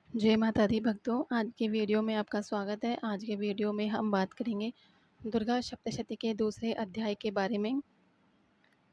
जय माता दी भक्तों, आज के वीडियो में आपका स्वागत है। आज के वीडियो में हम बात करेंगे दुर्गा सप्तशती के दूसरे अध्याय के बारे में।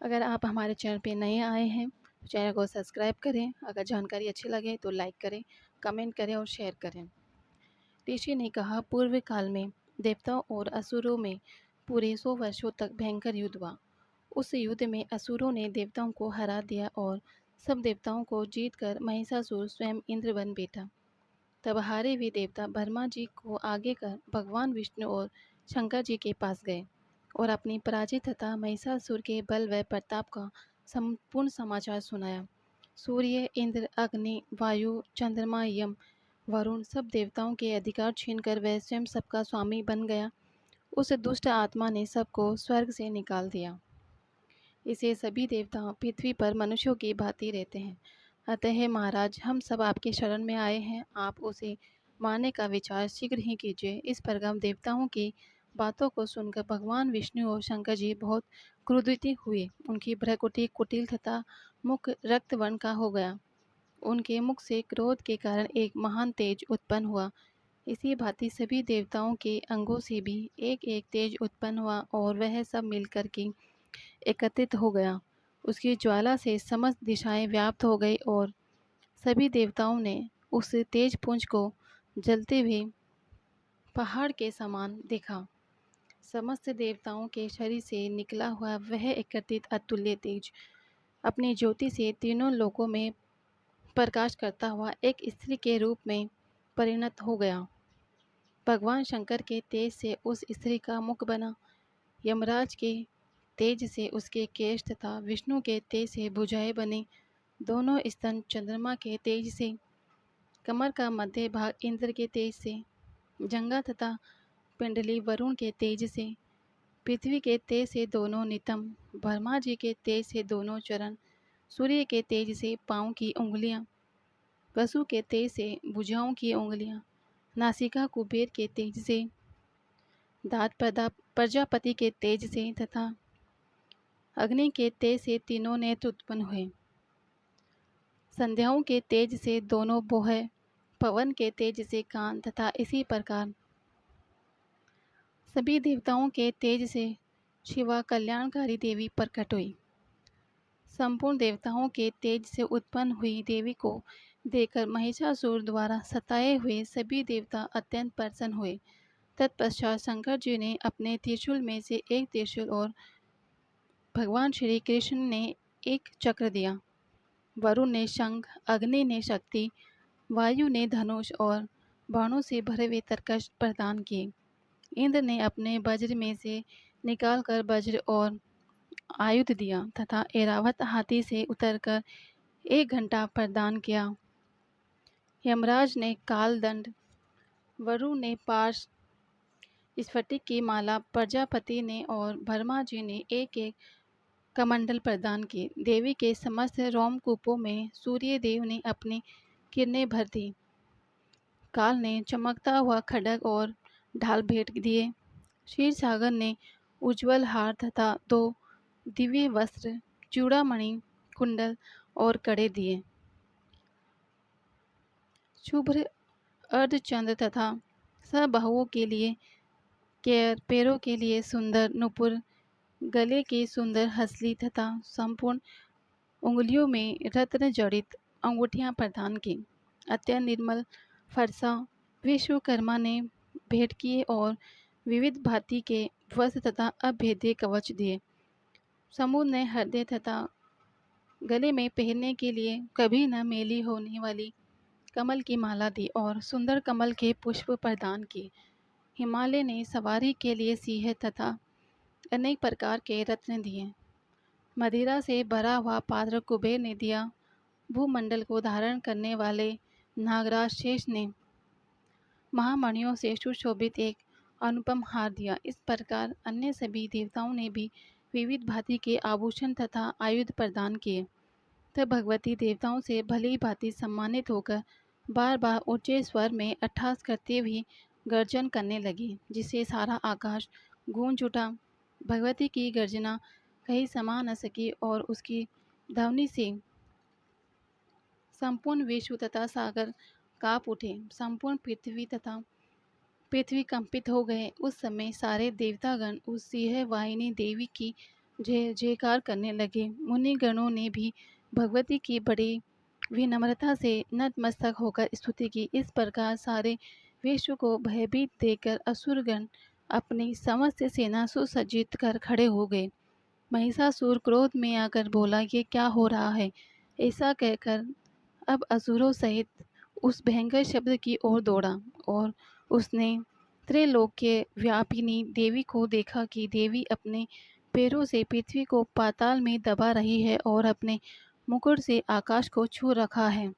अगर आप हमारे चैनल पे नए आए हैं तो चैनल को सब्सक्राइब करें। अगर जानकारी अच्छी लगे तो लाइक करें, कमेंट करें और शेयर करें। ऋषि ने कहा, पूर्व काल में देवताओं और असुरों में पूरे 100 वर्षों तक भयंकर युद्ध हुआ। उस युद्ध में असुरों ने देवताओं को हरा दिया और सब देवताओं को जीतकर महिषासुर स्वयं इंद्र बन बैठा। तब हारे हुए देवता ब्रह्मा जी को आगे कर भगवान विष्णु और शंकर जी के पास गए और अपनी पराजित तथा महिषासुर के बल व प्रताप का संपूर्ण समाचार सुनाया। सूर्य, इंद्र, अग्नि, वायु, चंद्रमा, यम, वरुण सब देवताओं के अधिकार छीनकर वह स्वयं सबका स्वामी बन गया। उस दुष्ट आत्मा ने सबको स्वर्ग से निकाल दिया। इसे सभी देवता पृथ्वी पर मनुष्यों की भांति रहते हैं। अतः महाराज, हम सब आपके शरण में आए हैं। आप उसे मारने का विचार शीघ्र ही कीजिए। इस प्रकार देवताओं की बातों को सुनकर भगवान विष्णु और शंकर जी बहुत क्रोधित हुए। उनकी भ्रुकुटी कुटिल तथा मुख रक्त वर्ण का हो गया। उनके मुख से क्रोध के कारण एक महान तेज उत्पन्न हुआ। इसी भांति सभी देवताओं के अंगों से भी एक एक तेज उत्पन्न हुआ और वह सब मिलकर के एकत्रित हो गया। उसकी ज्वाला से समस्त दिशाएं व्याप्त हो गई और सभी देवताओं ने उस तेज पुंज को जलते हुए पहाड़ के समान देखा। समस्त देवताओं के शरीर से निकला हुआ वह एकत्रित अतुल्य तेज अपनी ज्योति से तीनों लोकों में प्रकाश करता हुआ एक स्त्री के रूप में परिणत हो गया। भगवान शंकर के तेज से उस स्त्री का मुख बना, यमराज के तेज से उसके केश तथा विष्णु के तेज से भुजाएं बने। दोनों स्तन चंद्रमा के तेज से, कमर का मध्य भाग इंद्र के तेज से, जंगा तथा पिंडली वरुण के तेज से, पृथ्वी के तेज से दोनों नितंब, ब्रह्मा जी के तेज से दोनों चरण, सूर्य के तेज से पाँव की उंगलियां, वसु के तेज से भुजाओं की उंगलियां, नासिका कुबेर के तेज से, दांत प्रजापति के तेज से तथा अग्नि के तेज से तीनों नेत्र उत्पन्न हुए। संध्याओं के तेज से दोनों बोह, पवन के तेज से कान तथा इसी प्रकार सभी देवताओं के तेज से शिवा कल्याणकारी देवी प्रकट हुई। संपूर्ण देवताओं के तेज से उत्पन्न हुई देवी को देखकर महिषासुर द्वारा सताए हुए सभी देवता अत्यंत प्रसन्न हुए। तत्पश्चात शंकर जी ने अपने त्रिशूल में से एक त्रिशूल और भगवान श्री कृष्ण ने एक चक्र दिया। वरुण ने शंख, अग्नि ने शक्ति, वायु ने धनुष और बाणों से भरे हुए तरकश प्रदान किए। इंद्र ने अपने वज्र में से निकालकर वज्र और आयुध दिया तथा ऐरावत हाथी से उतरकर 1 घंटा प्रदान किया। यमराज ने कालदंड, वरुण ने पाश, स्फटिक की माला, प्रजापति ने और ब्रह्मा जी ने एक एक कमंडल प्रदान किए। देवी के समस्त रोमकूपों में सूर्य देव ने अपनी किरणें भर दी। काल ने चमकता हुआ खड्ग और ढाल भेंट दिए। क्षीर सागर ने उज्ज्वल हार तथा 2 दिव्य वस्त्र, चूड़ामणि, कुंडल और कड़े दिए। शुभ्र अर्धचंद्र तथा सबहुओं के लिए केयर, पैरों के लिए सुंदर नुपुर, गले की सुंदर हसली तथा संपूर्ण उंगलियों में रत्न जड़ित अंगूठियां प्रदान की। अत्यंत निर्मल फरसा विश्वकर्मा ने भेंट किए और विविध भांति के वस्त्र तथा अभेद्य कवच दिए। समुद्र ने हृदय तथा गले में पहनने के लिए कभी न मेली होने वाली कमल की माला दी और सुंदर कमल के पुष्प प्रदान किए। हिमालय ने सवारी के लिए सिंह तथा अनेक प्रकार के रत्न दिए। मदिरा से भरा हुआ पात्र कुबेर ने दिया। भूमंडल को धारण करने वाले नागराज शेष ने महामणियों से सुशोभित एक अनुपम हार दिया। इस प्रकार अन्य सभी देवताओं ने भी विविध भांति के आभूषण तथा आयुध प्रदान किए। तब भगवती देवताओं से भली भांति सम्मानित होकर बार बार ऊंचे स्वर में अट्टहास करते हुए गर्जन करने लगी, जिससे सारा आकाश गूंज उठा। भगवती की गर्जना कहीं समा न सकी और उसकी ध्वनि से संपूर्ण विश्व तथा सागर काँप उठे, संपूर्ण पृथ्वी कंपित हो गए। उस समय सारे देवतागण उस सिंहवाहिनी देवी की जय जयकार करने लगे। मुनिगणों ने भी भगवती की बड़ी विनम्रता से नतमस्तक होकर स्तुति की। इस प्रकार सारे विश्व को भयभीत देखकर असुरगण अपनी समस्त सेना सुसज्जित कर खड़े हो गए। महिषासुर क्रोध में आकर बोला, ये क्या हो रहा है? ऐसा कहकर अब असुरों सहित उस भयंकर शब्द की ओर दौड़ा और उसने त्रैलोक्य व्यापिनी देवी को देखा कि देवी अपने पैरों से पृथ्वी को पाताल में दबा रही है और अपने मुकुट से आकाश को छू रखा है।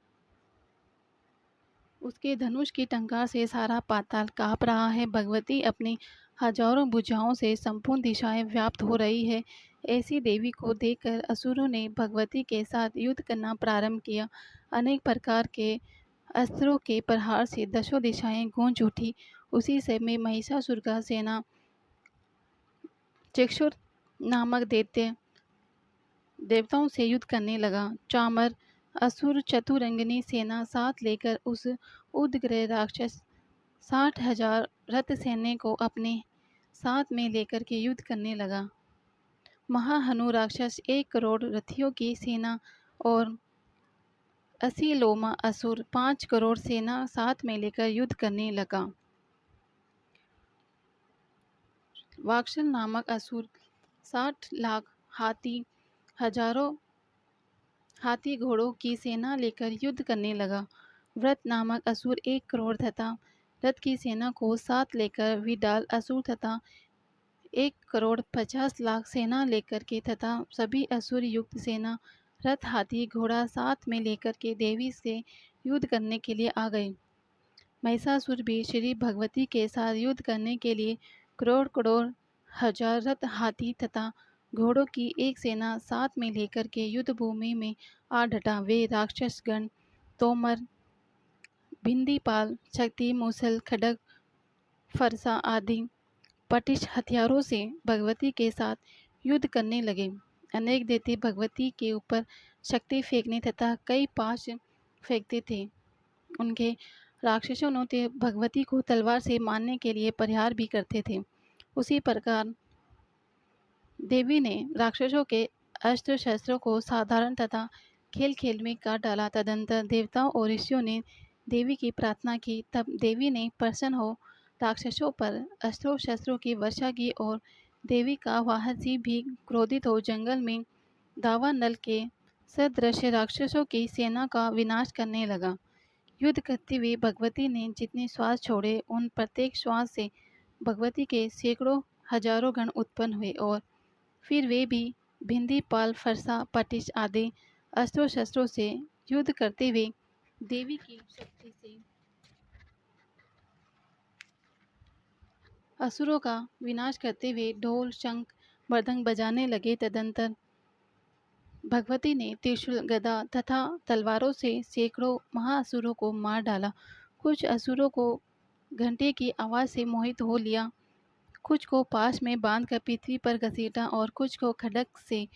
उसके धनुष की टंकार से सारा पाताल काँप रहा है। भगवती अपनी हजारों भुजाओं से संपूर्ण दिशाएं व्याप्त हो रही है। ऐसी देवी को देखकर असुरों ने भगवती के साथ युद्ध करना प्रारंभ किया। अनेक प्रकार के अस्त्रों के प्रहार से दसों दिशाएं गूंज उठी। उसी समय महिषासुर का सेना चक्षुर नामक देवताओं से युद्ध करने लगा। चामर असुर चतुरंगिनी सेना साथ लेकर उस उदग्र राक्षस 60,000 रथ सैन्य को अपने साथ में लेकर के युद्ध करने लगा। महाहनु राक्षस 1 करोड़ रथियों की सेना और 80 लोमा असुर 5 करोड़ सेना साथ में लेकर युद्ध करने लगा। वाक्षल नामक असुर 60 लाख हाथी हजारों हाथी घोड़ों की सेना लेकर युद्ध करने लगा। व्रत नामक असुर 1 करोड़ तथा रथ की सेना को साथ लेकर विडाल असुर तथा 1 करोड़ 50 लाख सेना लेकर के तथा सभी असुर युक्त सेना रथ हाथी घोड़ा साथ में लेकर के देवी से युद्ध करने के लिए आ गए। महिषासुर भी श्री भगवती के साथ युद्ध करने के लिए करोड़ करोड़ हजार रथ हाथी तथा घोड़ों की एक सेना साथ में लेकर के युद्ध भूमि में आ डटा। वे राक्षसगण तोमर, भिंदीपाल, शक्ति, मूसल, खड्ग, फरसा आदि पटिश हथियारों से भगवती के साथ युद्ध करने लगे। अनेक दैत्य भगवती के ऊपर शक्ति फेंकने तथा कई पाश फेंकते थे। उनके राक्षसों ने भगवती को तलवार से मारने के लिए प्रहार भी करते थे। उसी प्रकार देवी ने राक्षसों के अस्त्र शस्त्रों को साधारण तथा खेल खेल में काट डाला। तदंतर देवताओं और ऋषियों ने देवी की प्रार्थना की। तब देवी ने प्रसन्न हो राक्षसों पर अस्त्रों शस्त्रों की वर्षा की और देवी का वाहन सिंह भी क्रोधित हो जंगल में दावानल के सदृश राक्षसों की सेना का विनाश करने लगा। युद्ध करते हुए भगवती ने जितने श्वास छोड़े उन प्रत्येक श्वास से भगवती के सैकड़ों हजारों गण उत्पन्न हुए और फिर वे भी भिंदी पाल फरसा पटिश आदि अस्त्रों शस्त्रों से युद्ध करते हुए देवी की शक्ति से असुरों का विनाश करते हुए ढोल शंख मृदंग बजाने लगे। तदंतर भगवती ने त्रिशूल गदा तथा तलवारों से सैकड़ों महाअसुरों को मार डाला। कुछ असुरों को घंटे की आवाज़ से मोहित हो लिया, कुछ को पास में बांधकर पृथ्वी पर घसीटा और कुछ को खड्ग से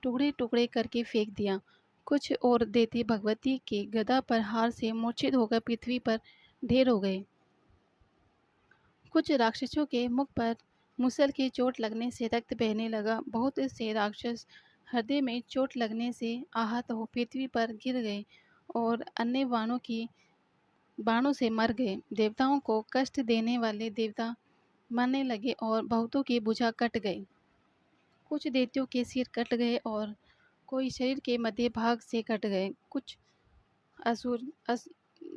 टुकड़े टुकड़े करके फेंक दिया। कुछ और दैत्य भगवती के गदा पर हार से मूर्छित होकर पृथ्वी पर ढेर हो गए। कुछ राक्षसों के मुख पर मुसल की चोट लगने से रक्त बहने लगा। बहुत से राक्षस हृदय में चोट लगने से आहत हो पृथ्वी पर गिर गए और अन्य बाणों से मर गए। देवताओं को कष्ट देने वाले देवता मरने लगे और बहुतों की भुजा कट गई। कुछ दैत्यों के सिर कट गए और कोई शरीर के मध्य भाग से कट गए। कुछ असुर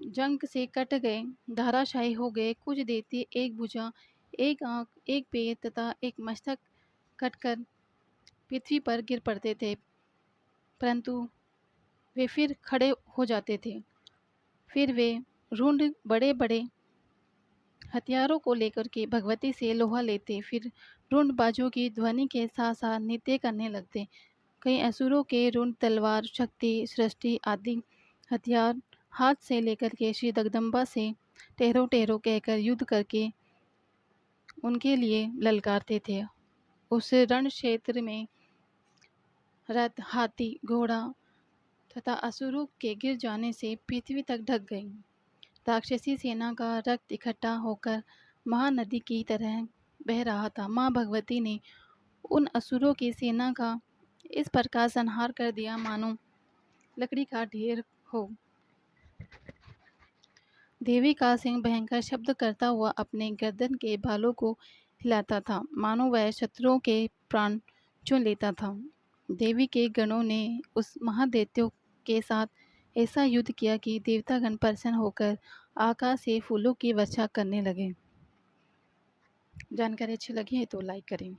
जंग से कट गए, धाराशायी हो गए। कुछ दैत्य एक भुजा, एक आंख, एक पैर तथा एक मस्तक कटकर पृथ्वी पर गिर पड़ते थे, परंतु वे फिर खड़े हो जाते थे। फिर वे रुंड बड़े बड़े हथियारों को लेकर के भगवती से लोहा लेते, फिर रुंड बाजों की ध्वनि के साथ साथ नृत्य करने लगते। कई असुरों के रुंड तलवार, शक्ति, सृष्टि आदि हथियार हाथ से लेकर के श्री जगदम्बा से टेढ़ो टेढ़ो कहकर युद्ध करके उनके लिए ललकारते थे। उस रण क्षेत्र में रथ, हाथी, घोड़ा तथा असुरों के गिर जाने से पृथ्वी तक ढक गई। राक्षसी सेना का रक्त इकट्ठा होकर महानदी की तरह बह रहा था। माँ भगवती ने उन असुरों की सेना का इस प्रकार संहार कर दिया मानो लकड़ी का ढेर हो। देवी का सिंह भयंकर शब्द करता हुआ अपने गर्दन के बालों को हिलाता था, मानो वह शत्रुओं के प्राण चुन लेता था। देवी के गणों ने उस महादैत्य के साथ ऐसा युद्ध किया कि देवतागण प्रसन्न होकर आकाश से फूलों की वर्षा करने लगे। जानकारी अच्छी लगी है तो लाइक करें।